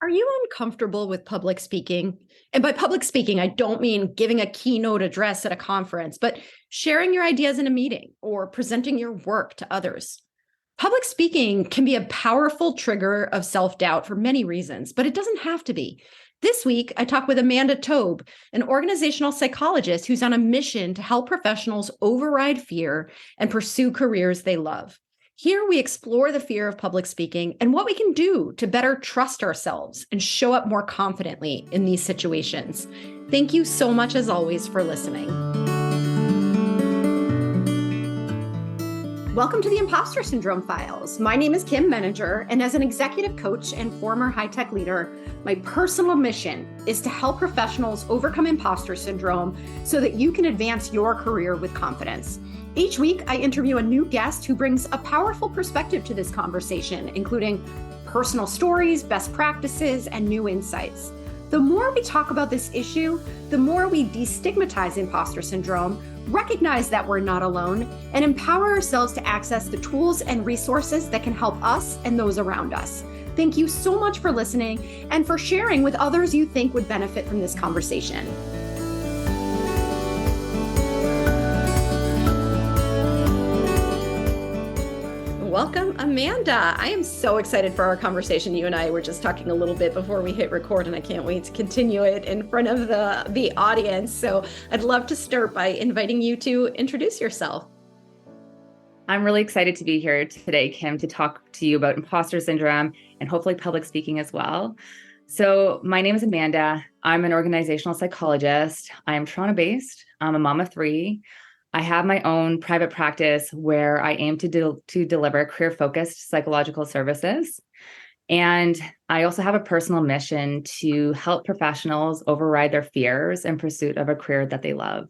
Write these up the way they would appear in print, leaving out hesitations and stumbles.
Are you uncomfortable with public speaking? And by public speaking, I don't mean giving a keynote address at a conference, but sharing your ideas in a meeting or presenting your work to others. Public speaking can be a powerful trigger of self-doubt for many reasons, but it doesn't have to be. This week, I talked with Amanda Tobe, an organizational psychologist who's on a mission to help professionals override fear and pursue careers they love. Here we explore the fear of public speaking and what we can do to better trust ourselves and show up more confidently in these situations. Thank you so much, as always, for listening. Welcome to the Impostor Syndrome Files. My name is Kim Menninger, and as an executive coach and former high-tech leader, my personal mission is to help professionals overcome imposter syndrome so that you can advance your career with confidence. Each week, I interview a new guest who brings a powerful perspective to this conversation, including personal stories, best practices, and new insights. The more we talk about this issue, the more we destigmatize imposter syndrome, recognize that we're not alone, and empower ourselves to access the tools and resources that can help us and those around us. Thank you so much for listening and for sharing with others you think would benefit from this conversation. Welcome, Amanda. I am so excited for our conversation. You and I were just talking a little bit before we hit record, and I can't wait to continue it in front of the audience. So I'd love to start by inviting you to introduce yourself. I'm really excited to be here today, Kim, to talk to you about imposter syndrome and hopefully public speaking as well. So my name is Amanda. I'm an organizational psychologist. I am Toronto-based. I'm a mom of three. I have my own private practice where I aim to deliver career-focused psychological services. And I also have a personal mission to help professionals override their fears in pursuit of a career that they love.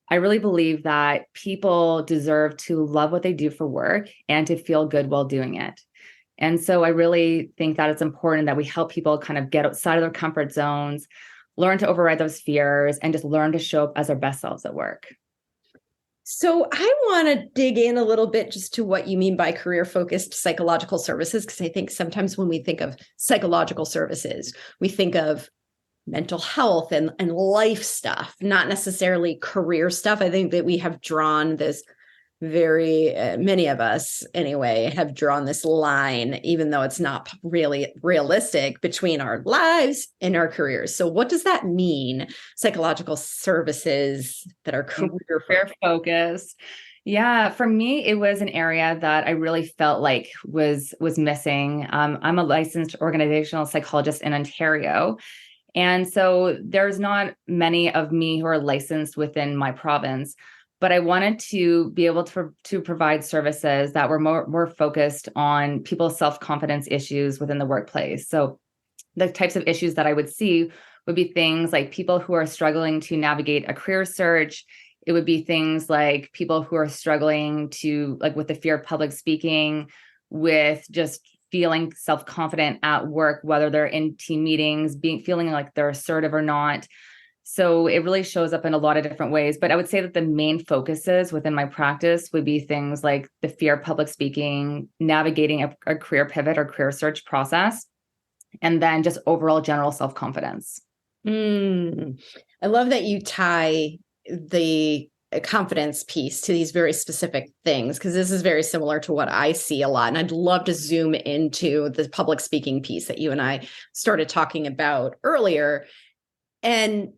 I really believe that people deserve to love what they do for work and to feel good while doing it. And so I really think that it's important that we help people kind of get outside of their comfort zones, learn to override those fears, and just learn to show up as their best selves at work. So I want to dig in a little bit just to what you mean by career-focused psychological services, because I think sometimes when we think of psychological services, we think of mental health and life stuff, not necessarily career stuff. I think that we have drawn this many of us anyway, have drawn this line, even though it's not really realistic, between our lives and our careers. So what does that mean? Psychological services that are career focused. Yeah, for me, it was an area that I really felt like was missing. I'm a licensed organizational psychologist in Ontario. And so there's not many of me who are licensed within my province. But I wanted to be able to provide services that were more focused on people's self-confidence issues within the workplace. So the types of issues that I would see would be things like people who are struggling to navigate a career search. It would be things like people who are struggling with the fear of public speaking, with just feeling self-confident at work, whether they're in team meetings, feeling like they're assertive or not. So it really shows up in a lot of different ways. But I would say that the main focuses within my practice would be things like the fear of public speaking, navigating a career pivot or career search process, and then just overall general self-confidence. I love that you tie the confidence piece to these very specific things, because this is very similar to what I see a lot. And I'd love to zoom into the public speaking piece that you and I started talking about earlier. And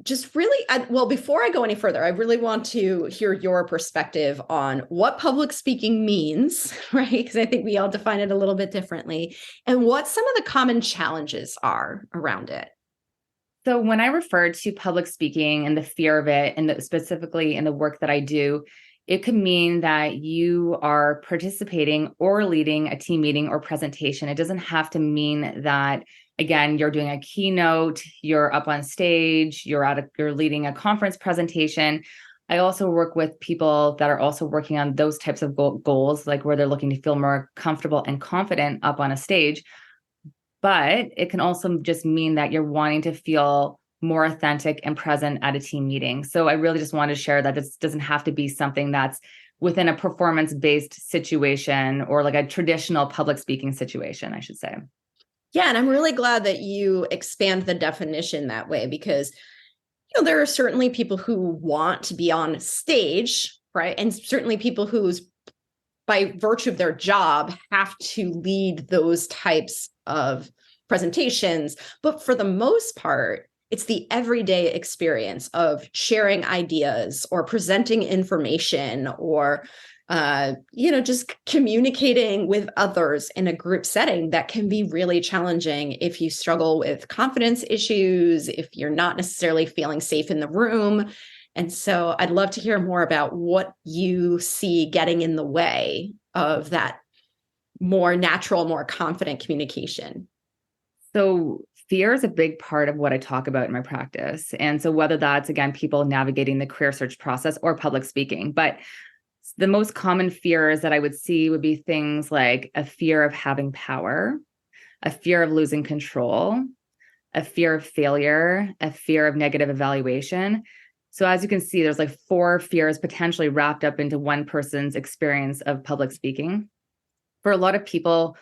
just really, before I go any further, I really want to hear your perspective on what public speaking means, right? Because I think we all define it a little bit differently, and what some of the common challenges are around it. So when I refer to public speaking and the fear of it, and specifically in the work that I do, it could mean that you are participating or leading a team meeting or presentation. It doesn't have to mean that, again, you're doing a keynote, you're up on stage, you're leading a conference presentation. I also work with people that are also working on those types of goals, like where they're looking to feel more comfortable and confident up on a stage. But it can also just mean that you're wanting to feel more authentic and present at a team meeting. So I really just wanted to share that this doesn't have to be something that's within a performance-based situation or like a traditional public speaking situation, I should say. Yeah, and I'm really glad that you expand the definition that way because there are certainly people who want to be on stage, right? And certainly people who's by virtue of their job have to lead those types of presentations. But for the most part, it's the everyday experience of sharing ideas or presenting information or just communicating with others in a group setting that can be really challenging if you struggle with confidence issues, if you're not necessarily feeling safe in the room. And so I'd love to hear more about what you see getting in the way of that more natural, more confident communication. So fear is a big part of what I talk about in my practice. And so whether that's, again, people navigating the career search process or public speaking, but the most common fears that I would see would be things like a fear of having power, a fear of losing control, a fear of failure, a fear of negative evaluation. So as you can see, there's like 4 fears potentially wrapped up into one person's experience of public speaking. For a lot of people,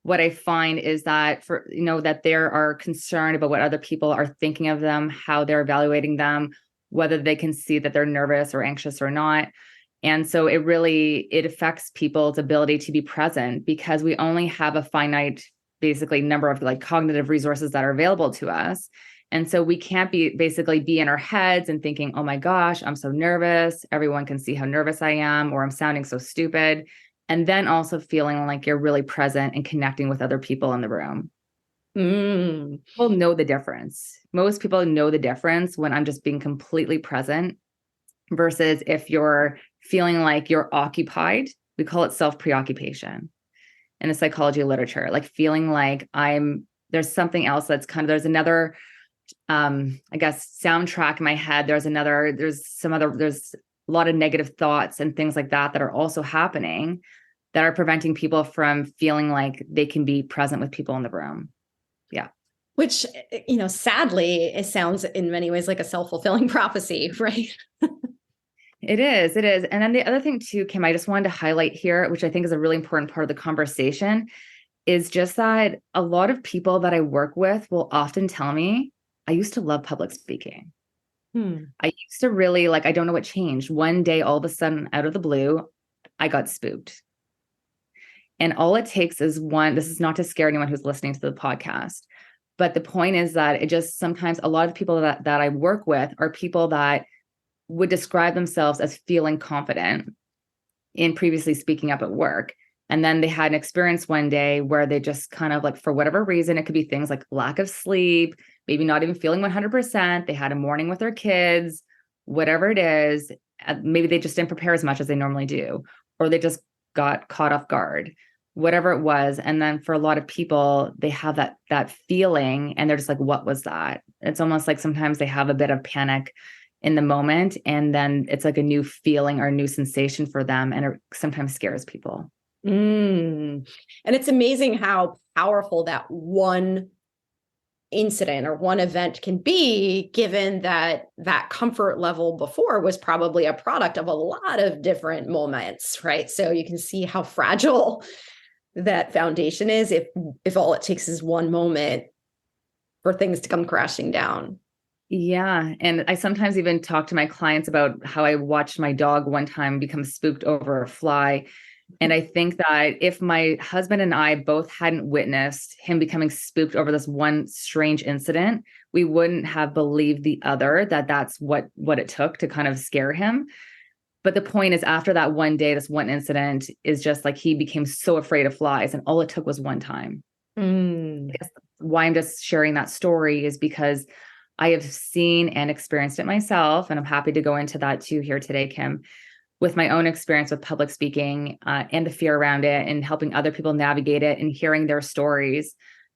what I find is that that they are concerned about what other people are thinking of them, how they're evaluating them, whether they can see that they're nervous or anxious or not. And so it affects people's ability to be present because we only have a finite, basically, number of like cognitive resources that are available to us. And so we can't be in our heads and thinking, oh my gosh, I'm so nervous. Everyone can see how nervous I am, or I'm sounding so stupid. And then also feeling like you're really present and connecting with other people in the room. People know the difference. Most people know the difference when I'm just being completely present versus if you're feeling like you're occupied. We call it self-preoccupation in the psychology literature, like feeling like there's something else there's another, I guess, soundtrack in my head. There's a lot of negative thoughts and things like that are also happening that are preventing people from feeling like they can be present with people in the room. Yeah. Which, sadly, it sounds in many ways like a self-fulfilling prophecy, right? It is. And then the other thing too, Kim, I just wanted to highlight here, which I think is a really important part of the conversation, is just that a lot of people that I work with will often tell me, I used to love public speaking. I used to really I don't know what changed. One day, all of a sudden, out of the blue, I got spooked. And all it takes is this is not to scare anyone who's listening to the podcast, but the point is that it just sometimes a lot of people that I work with are people that would describe themselves as feeling confident in previously speaking up at work. And then they had an experience one day where they just kind of for whatever reason, it could be things like lack of sleep, maybe not even feeling 100%. They had a morning with their kids, whatever it is. Maybe they just didn't prepare as much as they normally do, or they just got caught off guard, whatever it was. And then for a lot of people, they have that feeling and they're just like, what was that? It's almost like sometimes they have a bit of panic in the moment. And then it's like a new feeling or a new sensation for them. And it sometimes scares people. And it's amazing how powerful that one incident or one event can be, given that comfort level before was probably a product of a lot of different moments, right? So you can see how fragile that foundation is if all it takes is one moment for things to come crashing down. Yeah. And I sometimes even talk to my clients about how I watched my dog one time become spooked over a fly. And I think that if my husband and I both hadn't witnessed him becoming spooked over this one strange incident, we wouldn't have believed the other that that's what it took to kind of scare him. But the point is, after that one day, this one incident is just he became so afraid of flies, and all it took was one time. I guess why I'm just sharing that story is because I have seen and experienced it myself, and I'm happy to go into that too here today, Kim, with my own experience with public speaking and the fear around it and helping other people navigate it and hearing their stories,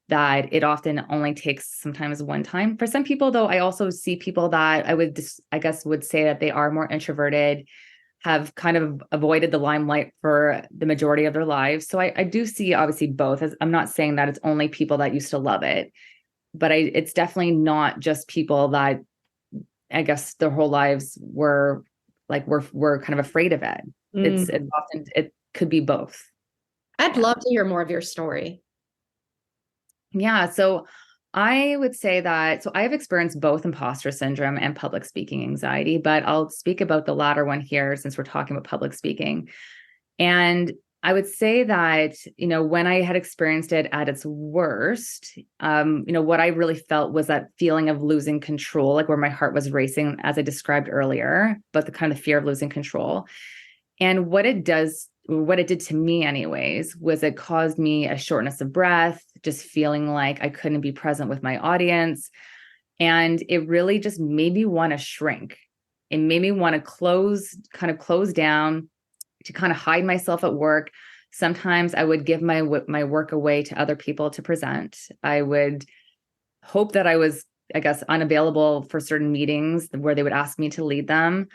that it often only takes sometimes one time. For some people, though, I also see people that would say that they are more introverted, have kind of avoided the limelight for the majority of their lives. So I do see obviously both. As I'm not saying that it's only people that used to love it, but it's definitely not just people that I guess their whole lives were kind of afraid of it. It's often, it could be both. I'd love to hear more of your story. Yeah. So I would say that, so I have experienced both imposter syndrome and public speaking anxiety, but I'll speak about the latter one here since we're talking about public speaking. And I would say that, when I had experienced it at its worst, what I really felt was that feeling of losing control, like where my heart was racing, as I described earlier, but the kind of fear of losing control. And what it did to me anyways, was it caused me a shortness of breath, just feeling like I couldn't be present with my audience. And it really just made me want to shrink. It made me want to close down, to kind of hide myself at work. Sometimes I would give my work away to other people to present. I would hope that I was, I guess, unavailable for certain meetings where they would ask me to lead them.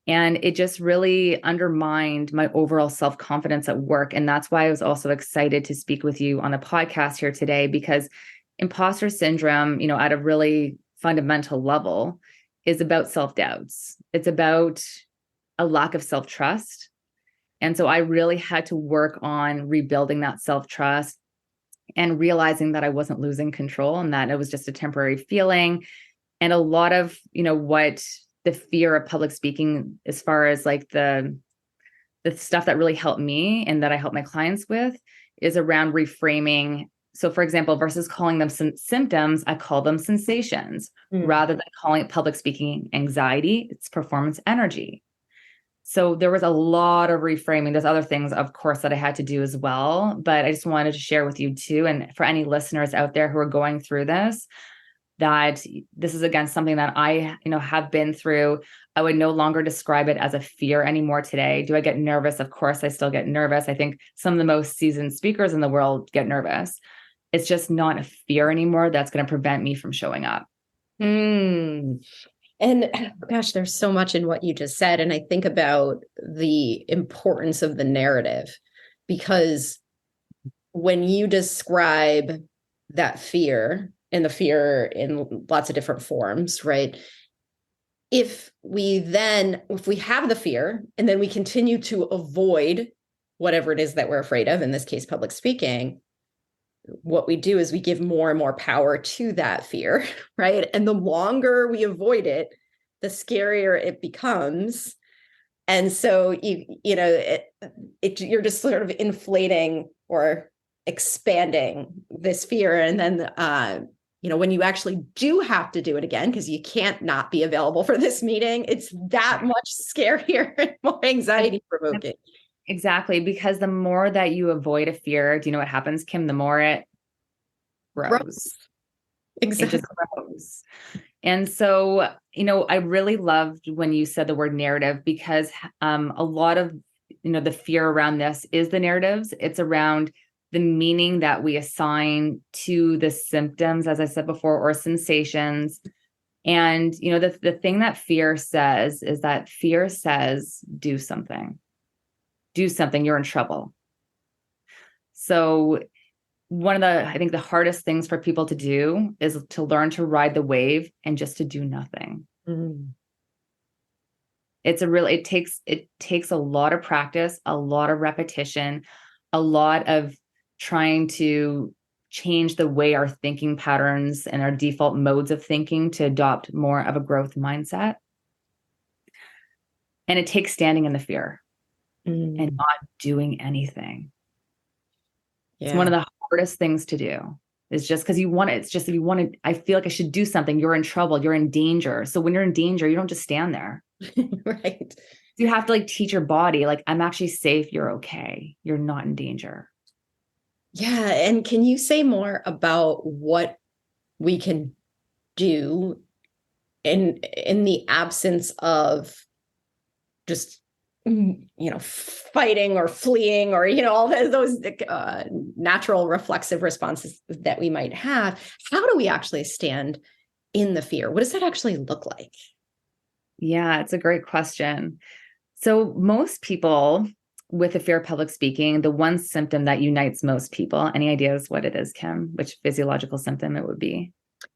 And it just really undermined my overall self-confidence at work. And that's why I was also excited to speak with you on the podcast here today, because imposter syndrome, at a really fundamental level, is about self-doubts. It's about a lack of self-trust. And so I really had to work on rebuilding that self-trust and realizing that I wasn't losing control and that it was just a temporary feeling. And a lot of, what the fear of public speaking, as far as like the stuff that really helped me and that I help my clients with, is around reframing. So for example, versus calling them symptoms, I call them sensations. Rather than calling it public speaking anxiety, it's performance energy. So there was a lot of reframing. There's other things, of course, that I had to do as well, but I just wanted to share with you too. And for any listeners out there who are going through this, that this is, again, something that I, have been through. I would no longer describe it as a fear anymore today. Do I get nervous? Of course, I still get nervous. I think some of the most seasoned speakers in the world get nervous. It's just not a fear anymore that's going to prevent me from showing up. And gosh, there's so much in what you just said. And I think about the importance of the narrative, because when you describe that fear, and the fear in lots of different forms, right? If we have the fear and then we continue to avoid whatever it is that we're afraid of, in this case, public speaking, what we do is we give more and more power to that fear, right? And the longer we avoid it, the scarier it becomes. And so you're just sort of inflating or expanding this fear. And then when you actually do have to do it again, because you can't not be available for this meeting, it's that much scarier and more anxiety provoking. Exactly. Because the more that you avoid a fear, do you know what happens, Kim? The more it grows. Exactly. It just grows. And so, I really loved when you said the word narrative, because a lot of, the fear around this is the narratives. It's around the meaning that we assign to the symptoms, as I said before, or sensations. And, the thing that fear says is that fear says, do something, you're in trouble. So one of I think the hardest things for people to do is to learn to ride the wave and just to do nothing. It takes a lot of practice, a lot of repetition, a lot of trying to change the way our thinking patterns and our default modes of thinking to adopt more of a growth mindset. And it takes standing in the fear and not doing anything. Yeah. It's one of the hardest things to do. It's just because you want it. It's just if you want to, I feel like I should do something. You're in trouble. You're in danger. So when you're in danger, you don't just stand there. Right. You have to teach your body, I'm actually safe. You're okay. You're not in danger. Yeah. And can you say more about what we can do in the absence of just, fighting or fleeing or, all those natural reflexive responses that we might have? How do we actually stand in the fear? What does that actually look like? Yeah, it's a great question. So most people with the fear of public speaking, the one symptom that unites most people, any ideas what it is, Kim? Which physiological symptom it would be?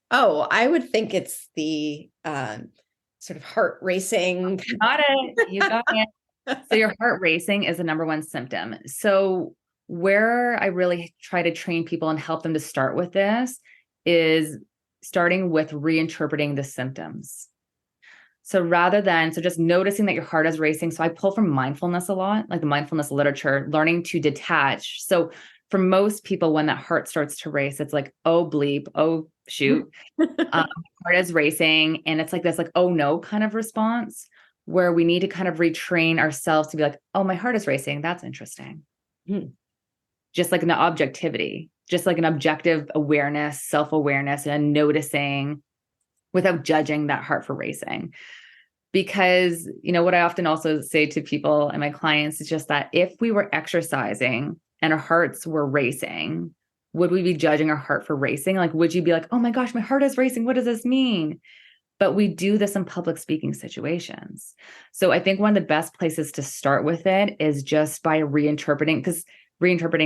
Oh, I would think it's the sort of heart racing. You got it. So your heart racing is the number one symptom. So where I really try to train people and help them to start with this is starting with reinterpreting the symptoms. So just noticing that your heart is racing. So I pull from mindfulness a lot, like the mindfulness literature, learning to detach. So for most people, when that heart starts to race, it's like, oh, bleep, oh, shoot, heart is racing. And it's like this, like, oh, no kind of response where we need to kind of retrain ourselves to be like, oh, my heart is racing. That's interesting. Just like an objectivity, just like an objective awareness, self-awareness, and noticing without judging that heart for racing. Because, what I often also say to people and my clients is just that if we were exercising and our hearts were racing, would we be judging our heart for racing? Like, would you be like, oh my gosh, my heart is racing. What does this mean? But we do this in public speaking situations. So I think one of the best places to start with it is just by reinterpreting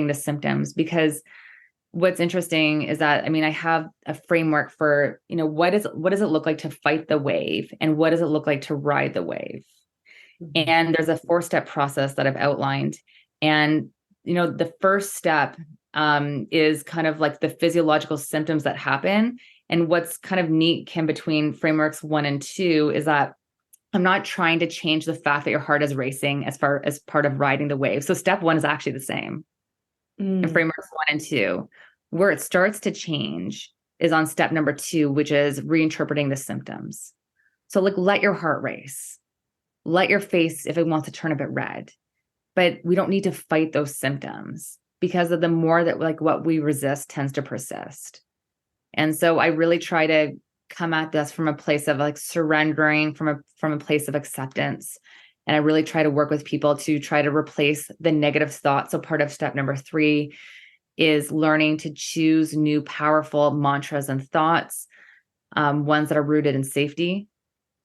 the symptoms, because what's interesting is that, I have a framework for, what does it look like to fight the wave and what does it look like to ride the wave? And there's a 4-step process that I've outlined. And, the first step is kind of like the physiological symptoms that happen. And what's kind of neat, Kim, between frameworks 1 and 2 is that I'm not trying to change the fact that your heart is racing as far as part of riding the wave. So step 1 is actually the same. In frameworks 1 and 2, where it starts to change is on step number 2, which is reinterpreting the symptoms. So like, let your heart race, let your face, if it wants to turn a bit red, but we don't need to fight those symptoms, because of the more that like what we resist tends to persist. And so I really try to come at this from a place of like surrendering, from a place of acceptance. And I really try to work with people to try to replace the negative thoughts. So part of step number 3 is learning to choose new powerful mantras and thoughts, ones that are rooted in safety.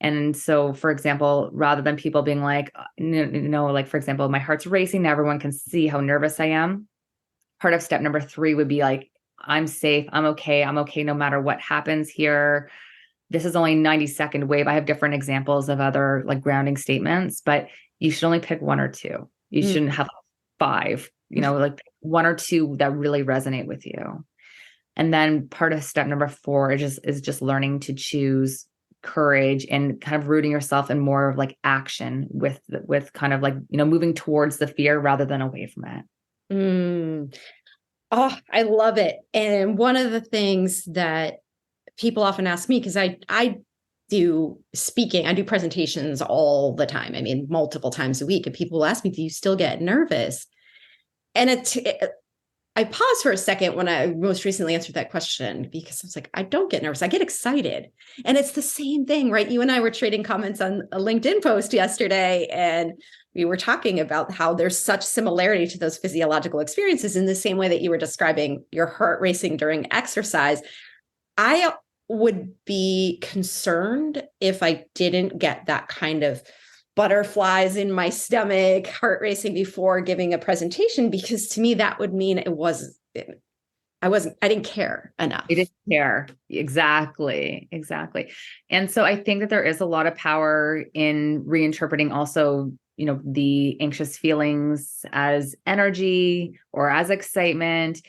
And so, for example, rather than people being like, like, for example, my heart's racing, everyone can see how nervous I am. Part of step number 3 would be like, I'm safe. I'm okay no matter what happens here. This is only 90-second wave. I have different examples of other like grounding statements, but you should only pick 1 or 2. You shouldn't have 5, like 1 or 2 that really resonate with you. And then part of step number 4 is just learning to choose courage and kind of rooting yourself in more of like action with kind of like, moving towards the fear rather than away from it. Oh, I love it. And one of the things that people often ask me, because I do speaking, I do presentations all the time. Multiple times a week. And people will ask me, do you still get nervous? And I paused for a second when I most recently answered that question, because I was like, I don't get nervous. I get excited. And it's the same thing, right? You and I were trading comments on a LinkedIn post yesterday, and we were talking about how there's such similarity to those physiological experiences in the same way that you were describing your heart racing during exercise. I would be concerned if I didn't get that kind of butterflies in my stomach, heart racing before giving a presentation, because to me, that would mean I didn't care enough. You didn't care. Exactly. And so I think that there is a lot of power in reinterpreting also, the anxious feelings as energy or as excitement.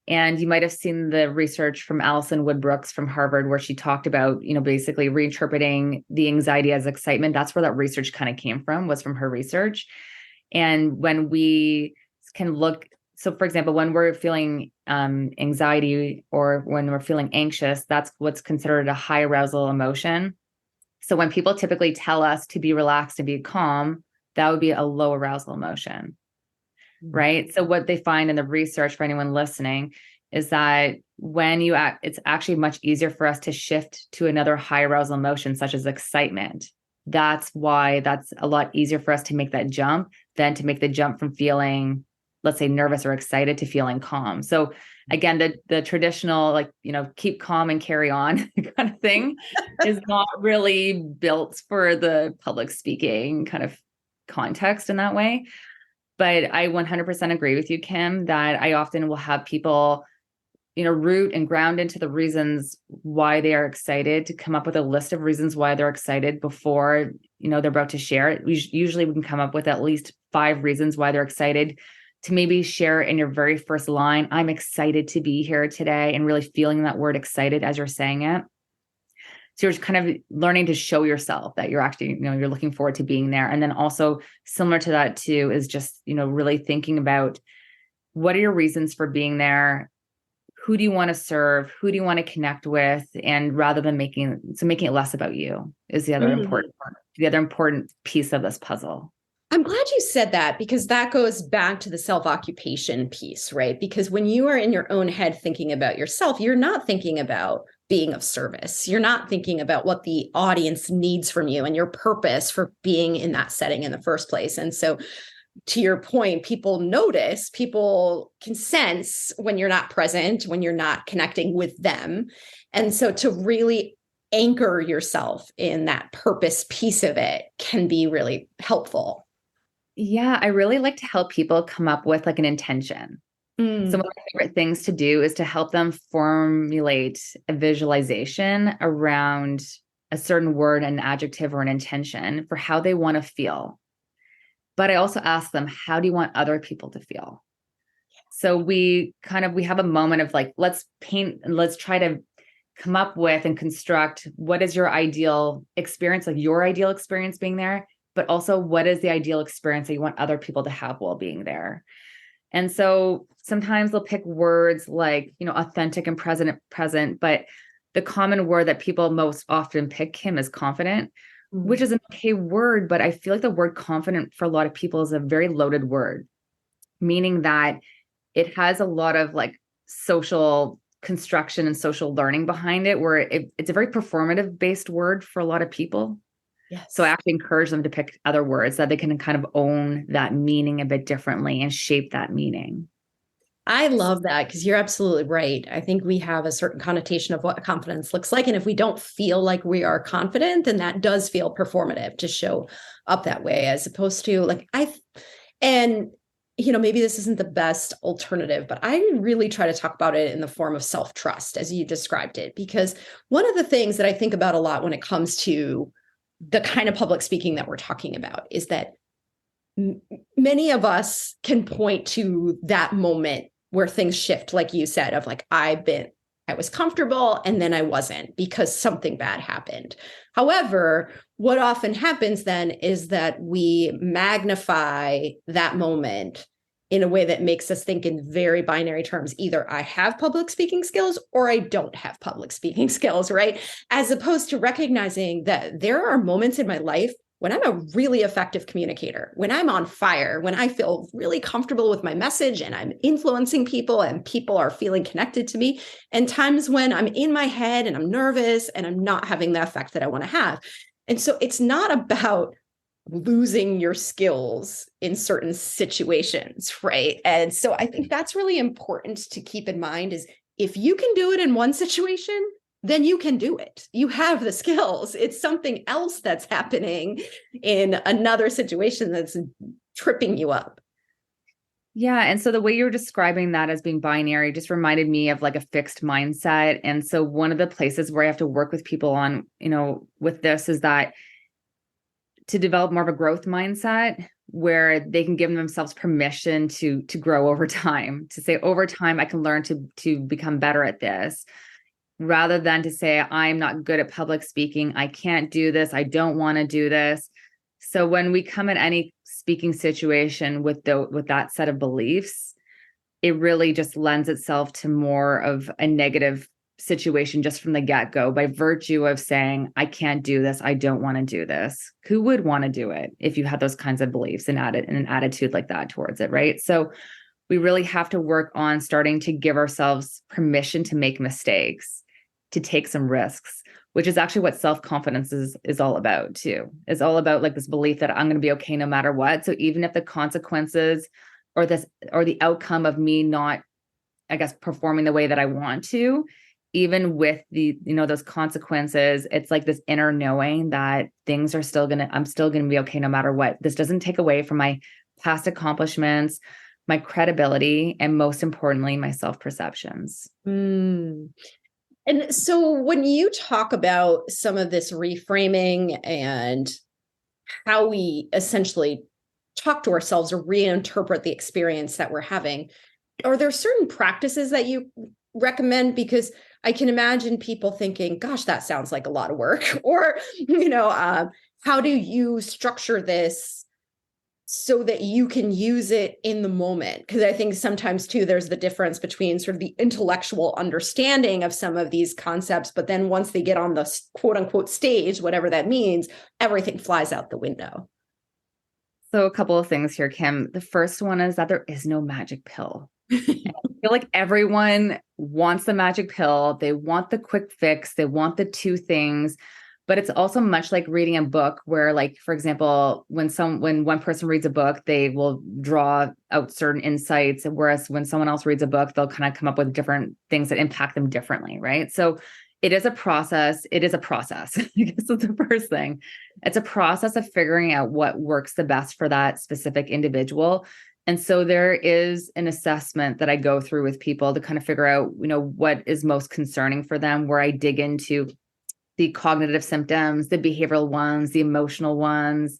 And you might have seen the research from Alison Woodbrooks from Harvard, where she talked about, basically reinterpreting the anxiety as excitement. That's where that research kind of came from, was from her research. And when we can look, so for example, when we're feeling anxiety or when we're feeling anxious, that's what's considered a high arousal emotion. So when people typically tell us to be relaxed and be calm, that would be a low arousal emotion. Right. So what they find in the research, for anyone listening, is that when you act, it's actually much easier for us to shift to another high arousal emotion, such as excitement. That's why that's a lot easier for us to make that jump than to make the jump from feeling, let's say, nervous or excited to feeling calm. So again, the traditional, like, keep calm and carry on kind of thing is not really built for the public speaking kind of context in that way. But I 100% agree with you, Kim, that I often will have people, root and ground into the reasons why they are excited, to come up with a list of reasons why they're excited before, they're about to share it. Usually we can come up with at least 5 reasons why they're excited to maybe share in your very first line, I'm excited to be here today, and really feeling that word excited as you're saying it. So you're just kind of learning to show yourself that you're actually, you're looking forward to being there. And then also similar to that too, is just, really thinking about what are your reasons for being there? Who do you want to serve? Who do you want to connect with? And rather than making it less about you is the other important part, the other important piece of this puzzle. I'm glad you said that, because that goes back to the self-occupation piece, right? Because when you are in your own head thinking about yourself, you're not thinking about being of service. You're not thinking about what the audience needs from you and your purpose for being in that setting in the first place. And so to your point, people notice, people can sense when you're not present, when you're not connecting with them. And so to really anchor yourself in that purpose piece of it can be really helpful. Yeah, I really like to help people come up with like an intention. So one of my favorite things to do is to help them formulate a visualization around a certain word, an adjective, or an intention for how they want to feel. But I also ask them, how do you want other people to feel? So we have a moment of like, let's paint and let's try to come up with and construct what is your ideal experience, like your ideal experience being there, but also what is the ideal experience that you want other people to have while being there. And so sometimes they'll pick words like, authentic and present, but the common word that people most often pick, Kim, is confident, which is an okay word, but I feel like the word confident for a lot of people is a very loaded word, meaning that it has a lot of like social construction and social learning behind it, where it's a very performative based word for a lot of people. Yes. So I actually encourage them to pick other words that they can kind of own that meaning a bit differently and shape that meaning. I love that, because you're absolutely right. I think we have a certain connotation of what confidence looks like. And if we don't feel like we are confident, then that does feel performative to show up that way, as opposed to like, maybe this isn't the best alternative, but I really try to talk about it in the form of self-trust, as you described it, because one of the things that I think about a lot when it comes to the kind of public speaking that we're talking about is that many of us can point to that moment where things shift, like you said, of like, I was comfortable and then I wasn't because something bad happened. However, what often happens then is that we magnify that moment in a way that makes us think in very binary terms. Either I have public speaking skills or I don't have public speaking skills, right? As opposed to recognizing that there are moments in my life when I'm a really effective communicator, when I'm on fire, when I feel really comfortable with my message and I'm influencing people and people are feeling connected to me, and times when I'm in my head and I'm nervous and I'm not having the effect that I want to have. And so it's not about losing your skills in certain situations, right? And so I think that's really important to keep in mind, is if you can do it in one situation, then you can do it. You have the skills. It's something else that's happening in another situation that's tripping you up. Yeah. And so the way you're describing that as being binary just reminded me of like a fixed mindset. And so one of the places where I have to work with people on, with this is that to develop more of a growth mindset where they can give themselves permission to grow over time, to say over time, I can learn to become better at this, rather than to say, I'm not good at public speaking. I can't do this. I don't want to do this. So when we come at any speaking situation with that set of beliefs, it really just lends itself to more of a negative situation just from the get-go, by virtue of saying, I can't do this. I don't want to do this. Who would want to do it if you had those kinds of beliefs and an attitude like that towards it, right? So we really have to work on starting to give ourselves permission to make mistakes, to take some risks, which is actually what self-confidence is all about too. It's all about like this belief that I'm going to be okay no matter what. So even if the consequences or the outcome of me not, I guess, performing the way that I want to, even with those consequences, it's like this inner knowing that I'm still going to be okay no matter what. This doesn't take away from my past accomplishments, my credibility, and most importantly, my self-perceptions. And so when you talk about some of this reframing and how we essentially talk to ourselves or reinterpret the experience that we're having. Are there certain practices that you recommend? Because I can imagine people thinking, gosh, that sounds like a lot of work. Or, how do you structure this so that you can use it in the moment? Because I think sometimes too, there's the difference between sort of the intellectual understanding of some of these concepts, but then once they get on the quote unquote stage, whatever that means, everything flies out the window. So a couple of things here, Kim. The first one is that there is no magic pill. I feel like everyone wants the magic pill. They want the quick fix. They want the two things. But it's also much like reading a book where, like, for example, when one person reads a book, they will draw out certain insights. Whereas when someone else reads a book, they'll kind of come up with different things that impact them differently, right? So it is a process. It is a process. I guess that's the first thing. It's a process of figuring out what works the best for that specific individual. And so there is an assessment that I go through with people to kind of figure out, what is most concerning for them, where I dig into the cognitive symptoms, the behavioral ones, the emotional ones,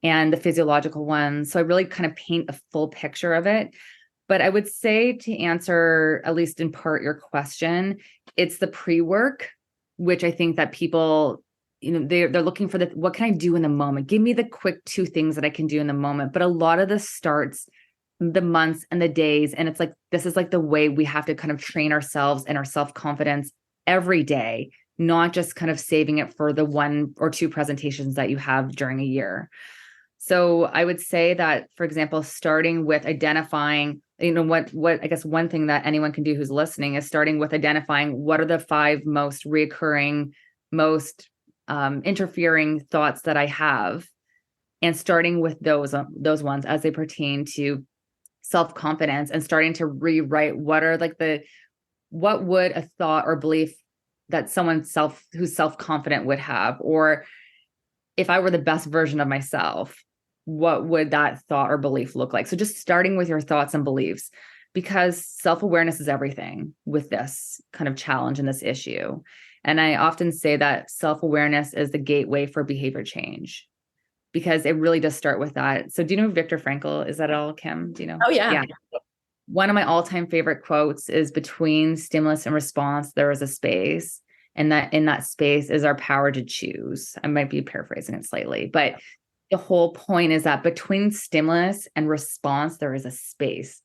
and the physiological ones. So I really kind of paint a full picture of it. But I would say, to answer, at least in part, your question, it's the pre-work, which I think that people, they're looking for what can I do in the moment? Give me the quick two things that I can do in the moment. But a lot of this starts the months and the days. And it's like, this is like the way we have to kind of train ourselves and our self-confidence every day, not just kind of saving it for the one or two presentations that you have during a year. So I would say that, for example, starting with identifying, what I guess one thing that anyone can do who's listening is starting with identifying what are the 5 most reoccurring, most interfering thoughts that I have, and starting with those ones as they pertain to self-confidence, and starting to rewrite what would a thought or belief that someone who's self-confident would have, or if I were the best version of myself, what would that thought or belief look like? So just starting with your thoughts and beliefs, because self-awareness is everything with this kind of challenge and this issue. And I often say that self-awareness is the gateway for behavior change, because it really does start with that. So do you know Viktor Frankl? Is that all, Kim? Do you know? Oh, yeah. Yeah. One of my all-time favorite quotes is, between stimulus and response, there is a space. And that in that space is our power to choose. I might be paraphrasing it slightly, but the whole point is that between stimulus and response, there is a space.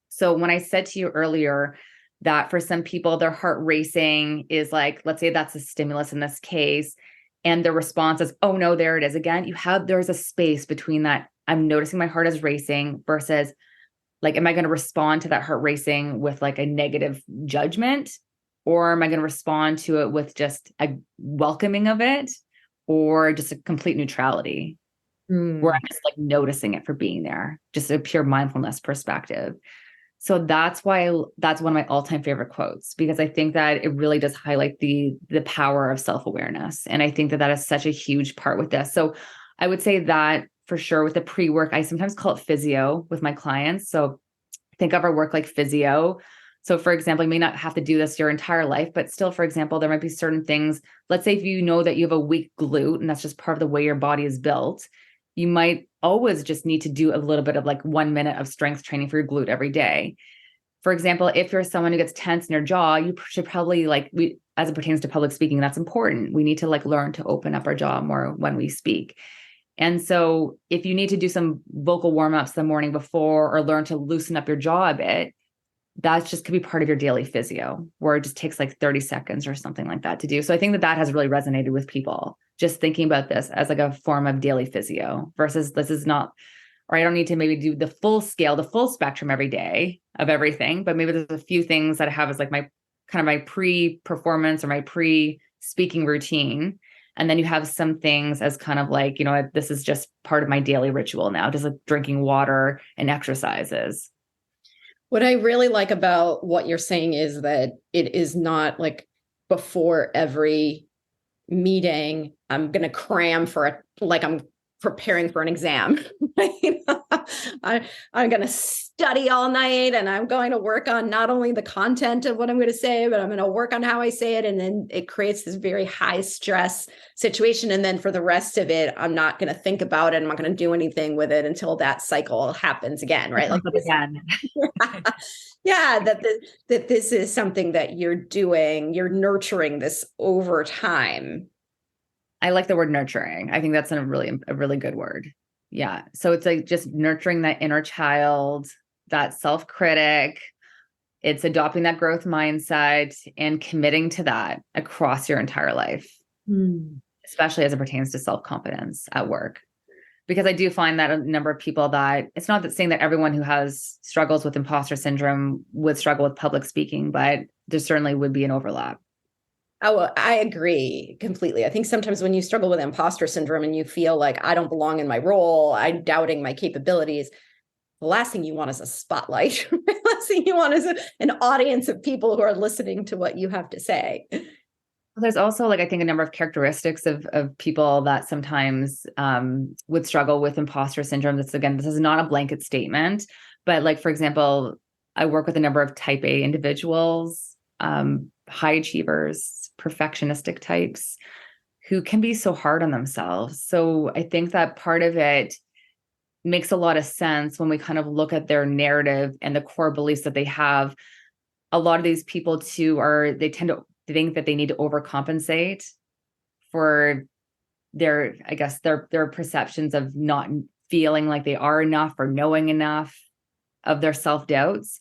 So when I said to you earlier that for some people, their heart racing is like, let's say that's a stimulus in this case, and the response is, oh no, there it is again. There's a space between that. I'm noticing my heart is racing versus, like, am I going to respond to that heart racing with like a negative judgment? Or am I going to respond to it with just a welcoming of it, or just a complete neutrality, where I'm just like noticing it for being there, just a pure mindfulness perspective. So that's one of my all-time favorite quotes, because I think that it really does highlight the power of self-awareness. And I think that is such a huge part with this. So I would say that for sure with the pre-work, I sometimes call it physio with my clients. So think of our work like physio. So for example, you may not have to do this your entire life, but still, for example, there might be certain things. Let's say if you know that you have a weak glute, and that's just part of the way your body is built, you might always just need to do a little bit of like 1 minute of strength training for your glute every day. For example, if you're someone who gets tense in your jaw, you should probably as it pertains to public speaking, that's important. We need to learn to open up our jaw more when we speak. And so if you need to do some vocal warm-ups the morning before, or learn to loosen up your jaw a bit, that just could be part of your daily physio, where it just takes like 30 seconds or something like that to do. So I think that has really resonated with people, just thinking about this as like a form of daily physio versus this is not, or I don't need to maybe do the full scale, the full spectrum every day of everything, but maybe there's a few things that I have as like my kind of my pre-performance or my pre-speaking routine. And then you have some things as kind of like, this is just part of my daily ritual now, just like drinking water and exercises. What I really like about what you're saying is that it is not like before every meeting, I'm going to cram like I'm preparing for an exam. I'm going to study all night and I'm going to work on not only the content of what I'm going to say, but I'm going to work on how I say it. And then it creates this very high stress situation. And then for the rest of it, I'm not going to think about it. I'm not going to do anything with it until that cycle happens again, right? Like again. Yeah, that this is something that you're doing, you're nurturing this over time. I like the word nurturing. I think that's a really good word. Yeah. So it's like just nurturing that inner child, that self-critic. It's adopting that growth mindset and committing to that across your entire life, especially as it pertains to self-confidence at work. Because I do find that a number of people that it's not that saying that everyone who has struggles with imposter syndrome would struggle with public speaking, but there certainly would be an overlap. Oh, I agree completely. I think sometimes when you struggle with imposter syndrome and you feel like I don't belong in my role, I'm doubting my capabilities, the last thing you want is a spotlight. The last thing you want is an audience of people who are listening to what you have to say. There's also I think a number of characteristics of people that sometimes would struggle with imposter syndrome. This is not a blanket statement, but for example, I work with a number of type A individuals, high achievers, perfectionistic types who can be so hard on themselves. So I think that part of it makes a lot of sense when we kind of look at their narrative and the core beliefs that they have. A lot of these people too they tend to think that they need to overcompensate for their perceptions of not feeling like they are enough or knowing enough, of their self-doubts.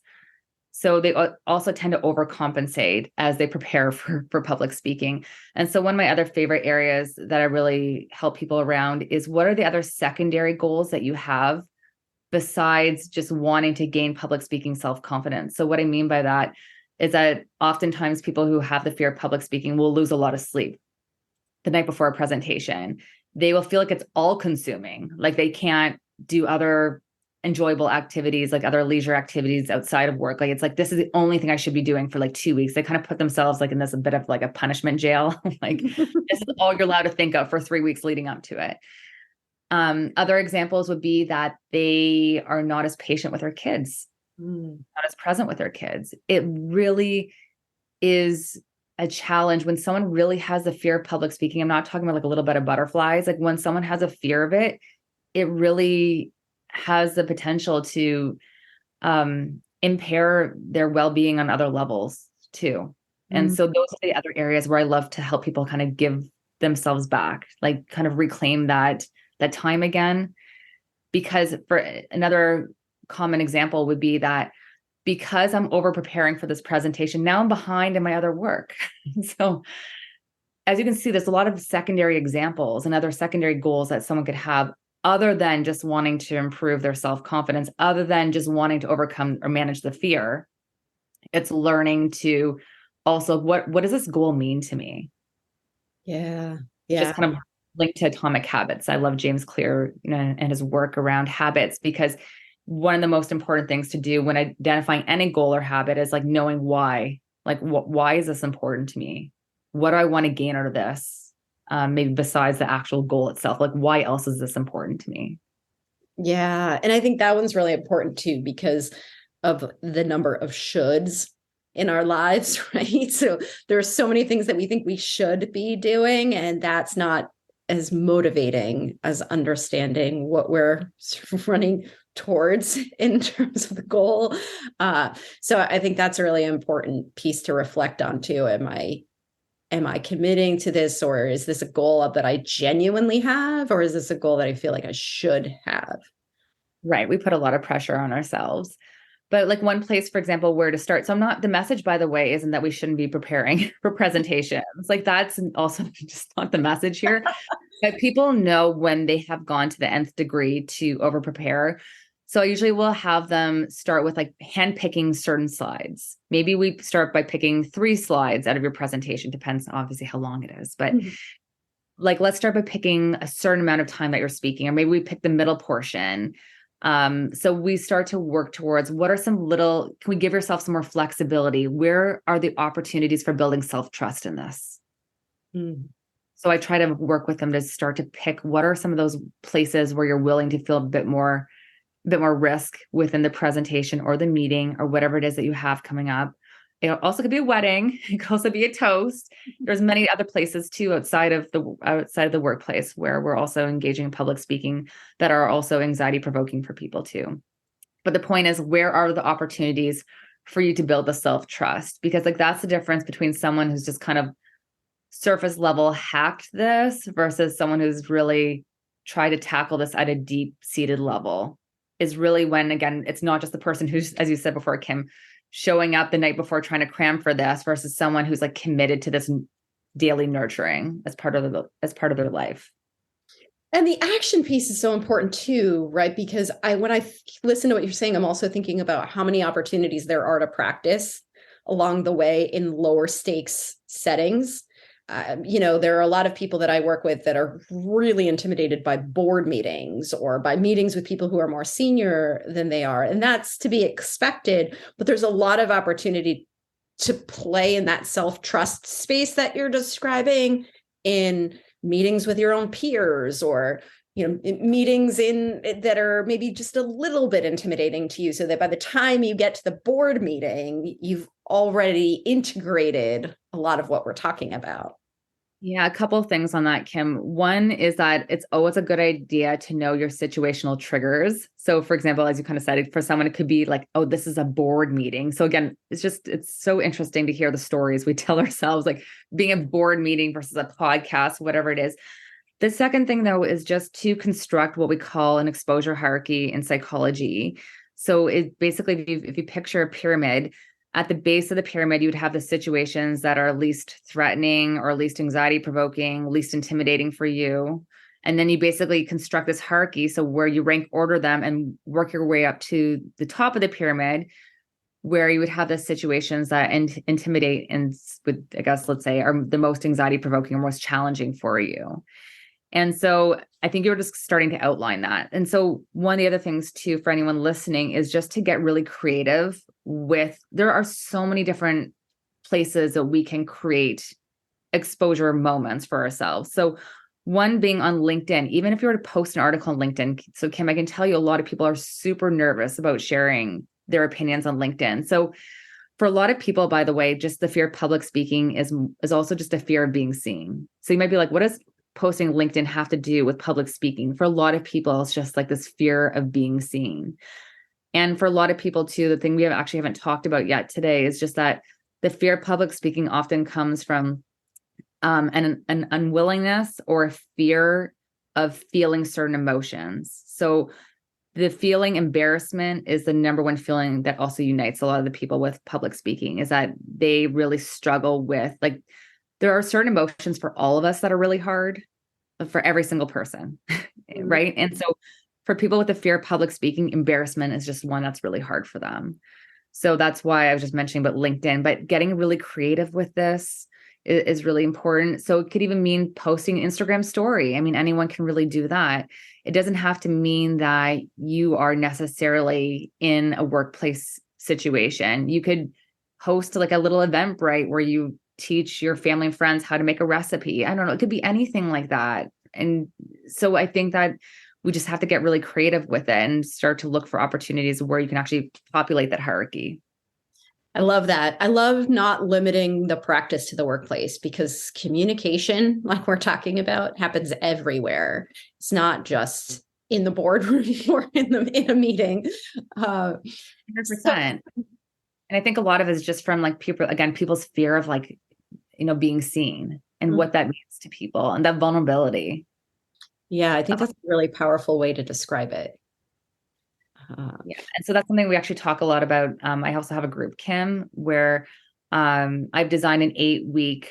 So they also tend to overcompensate as they prepare for public speaking. And so one of my other favorite areas that I really help people around is, what are the other secondary goals that you have besides just wanting to gain public speaking self-confidence? So what I mean by that is that oftentimes people who have the fear of public speaking will lose a lot of sleep the night before a presentation. They will feel like it's all consuming, like they can't do other enjoyable activities, like other leisure activities outside of work. It's like, this is the only thing I should be doing for 2 weeks. They kind of put themselves in this a bit of a punishment jail. This is all you're allowed to think of for 3 weeks leading up to it. Other examples would be that they are not as patient with their kids, not as present with their kids. It really is a challenge when someone really has the fear of public speaking. I'm not talking about a little bit of butterflies. When someone has a fear of it, it really has the potential to impair their well-being on other levels too. And so those are the other areas where I love to help people kind of give themselves back, kind of reclaim that time again. Because for another common example would be that because I'm over preparing for this presentation, now I'm behind in my other work. So as you can see, there's a lot of secondary examples and other secondary goals that someone could have, other than just wanting to improve their self-confidence, other than just wanting to overcome or manage the fear. It's learning to also, what does this goal mean to me? Yeah. Just kind of linked to Atomic Habits. I love James Clear, and his work around habits, because one of the most important things to do when identifying any goal or habit is knowing why. Why is this important to me? What do I want to gain out of this? Maybe besides the actual goal itself, why else is this important to me? Yeah. And I think that one's really important too, because of the number of shoulds in our lives, right? So there's so many things that we think we should be doing, and that's not as motivating as understanding what we're running towards in terms of the goal. So I think that's a really important piece to reflect on too. Am I committing to this, or is this a goal that I genuinely have, or is this a goal that I feel like I should have? Right. We put a lot of pressure on ourselves. But one place, for example, where to start. So the message, by the way, isn't that we shouldn't be preparing for presentations. That's also just not the message here. But people know when they have gone to the nth degree to over prepare. So I usually will have them start with handpicking certain slides. Maybe we start by picking 3 slides out of your presentation. Depends obviously how long it is, but let's start by picking a certain amount of time that you're speaking, or maybe we pick the middle portion. So we start to work towards, what are can we give yourself some more flexibility? Where are the opportunities for building self-trust in this? So I try to work with them to start to pick, what are some of those places where you're willing to feel a bit more bit more risk within the presentation or the meeting or whatever it is that you have coming up. It also could be a wedding. It could also be a toast. There's many other places too outside of the workplace where we're also engaging in public speaking that are also anxiety provoking for people too. But the point is, where are the opportunities for you to build the self-trust? Because like that's the difference between someone who's just kind of surface level hacked this versus someone who's really tried to tackle this at a deep seated level, is really when, again, it's not just the person who's, as you said before, Kim, showing up the night before trying to cram for this versus someone who's like committed to this daily nurturing as part of their life. And the action piece is so important too, right? Because when I listen to what you're saying, I'm also thinking about how many opportunities there are to practice along the way in lower stakes settings. There are a lot of people that I work with that are really intimidated by board meetings or by meetings with people who are more senior than they are. And that's to be expected, but there's a lot of opportunity to play in that self-trust space that you're describing in meetings with your own peers, or meetings that are maybe just a little bit intimidating to you, so that by the time you get to the board meeting, you've already integrated a lot of what we're talking about. Yeah, a couple of things on that, Kim. One is that it's always a good idea to know your situational triggers. So for example, as you kind of said, for someone, it could be like, oh, this is a board meeting. So again, it's so interesting to hear the stories we tell ourselves, like being a board meeting versus a podcast, whatever it is. The second thing, though, is just to construct what we call an exposure hierarchy in psychology. So it basically, if you picture a pyramid, at the base of the pyramid, you would have the situations that are least threatening or least anxiety provoking, least intimidating for you. And then you basically construct this hierarchy. So where you rank order them and work your way up to the top of the pyramid, where you would have the situations that intimidate and would, I guess, let's say, are the most anxiety provoking or most challenging for you. And so I think you're just starting to outline that. And so one of the other things too, for anyone listening, is just to get really creative there are so many different places that we can create exposure moments for ourselves. So one being on LinkedIn, even if you were to post an article on LinkedIn. So Kim, I can tell you a lot of people are super nervous about sharing their opinions on LinkedIn. So for a lot of people, by the way, just the fear of public speaking is also just a fear of being seen. So you might be like, what does posting LinkedIn have to do with public speaking? For a lot of people, it's just like this fear of being seen. And for a lot of people too, the thing we haven't talked about yet today is just that the fear of public speaking often comes from an unwillingness or a fear of feeling certain emotions. So the feeling embarrassment is the number one feeling that also unites a lot of the people with public speaking, is that they really struggle with, like, there are certain emotions for all of us that are really hard for every single person, right? And so for people with the fear of public speaking, embarrassment is just one that's really hard for them. So that's why I was just mentioning about LinkedIn, but getting really creative with this is really important. So it could even mean posting an Instagram story. I mean, anyone can really do that. It doesn't have to mean that you are necessarily in a workplace situation. You could host like a little Eventbrite where you teach your family and friends how to make a recipe. I don't know. It could be anything like that. And so I think that we just have to get really creative with it and start to look for opportunities where you can actually populate that hierarchy. I love that. I love not limiting the practice to the workplace, because communication, like we're talking about, happens everywhere. It's not just in the boardroom or in a meeting. 100%. And I think a lot of it is just from like people's fear of like, being seen and what that means to people and that vulnerability. Yeah, I think that's a really powerful way to describe it. Yeah. And so that's something we actually talk a lot about. I also have a group, Kim, where I've designed an 8-week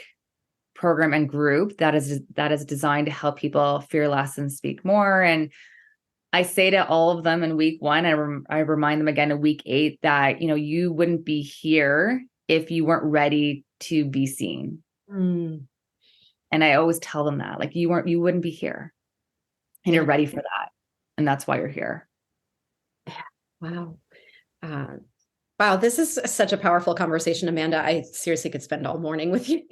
program and group that is designed to help people fear less and speak more. And I say to all of them in week 1, I remind them again in week 8 that, you wouldn't be here if you weren't ready to be seen. And I always tell them that, like, you wouldn't be here. And you're ready for that. And that's why you're here. Wow. Wow. This is such a powerful conversation, Amanda. I seriously could spend all morning with you.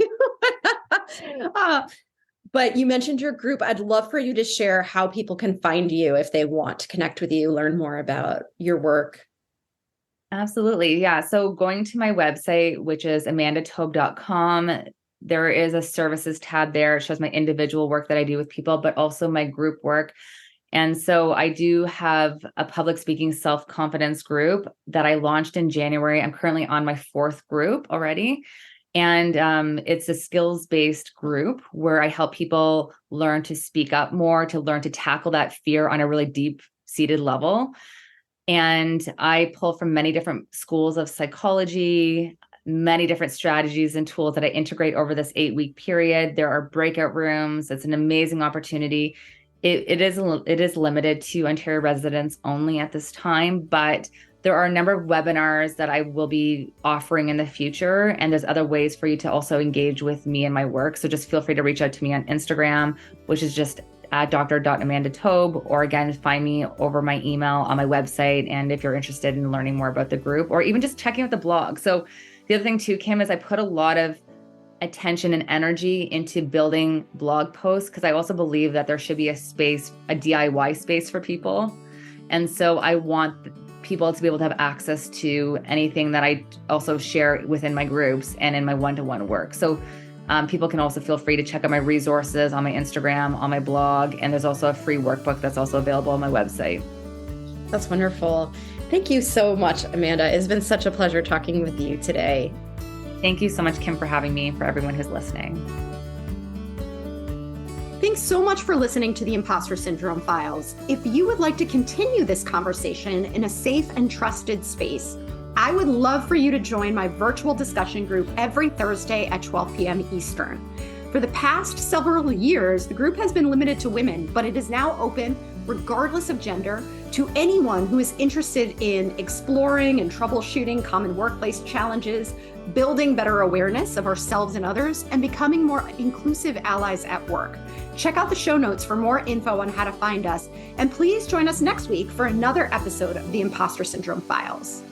But you mentioned your group. I'd love for you to share how people can find you if they want to connect with you, learn more about your work. Absolutely. Yeah. So going to my website, which is amandatobe.com, there is a services tab there. It shows my individual work that I do with people, but also my group work. And so I do have a public speaking self-confidence group that I launched in January. I'm currently on my 4th group already. And it's a skills-based group where I help people learn to speak up more, to learn to tackle that fear on a really deep-seated level. And I pull from many different schools of psychology, many different strategies and tools that I integrate over this 8-week period. There are breakout rooms. It's an amazing opportunity. It is limited to Ontario residents only at this time, but there are a number of webinars that I will be offering in the future. And there's other ways for you to also engage with me and my work. So just feel free to reach out to me on Instagram, which is just at dr.amandatobe, or again, find me over my email on my website. And if you're interested in learning more about the group, or even just checking out the blog. So the other thing too, Kim, is I put a lot of attention and energy into building blog posts, because I also believe that there should be a space, a DIY space for people. And so I want people to be able to have access to anything that I also share within my groups and in my one-to-one work. So people can also feel free to check out my resources on my Instagram, on my blog, and there's also a free workbook that's also available on my website. That's wonderful. Thank you so much, Amanda. It's been such a pleasure talking with you today. Thank you so much, Kim, for having me, and for everyone who's listening. Thanks so much for listening to the Impostor Syndrome Files. If you would like to continue this conversation in a safe and trusted space, I would love for you to join my virtual discussion group every Thursday at 12 p.m. Eastern. For the past several years, the group has been limited to women, but it is now open, regardless of gender, to anyone who is interested in exploring and troubleshooting common workplace challenges, building better awareness of ourselves and others, and becoming more inclusive allies at work. Check out the show notes for more info on how to find us, and please join us next week for another episode of the Impostor Syndrome Files.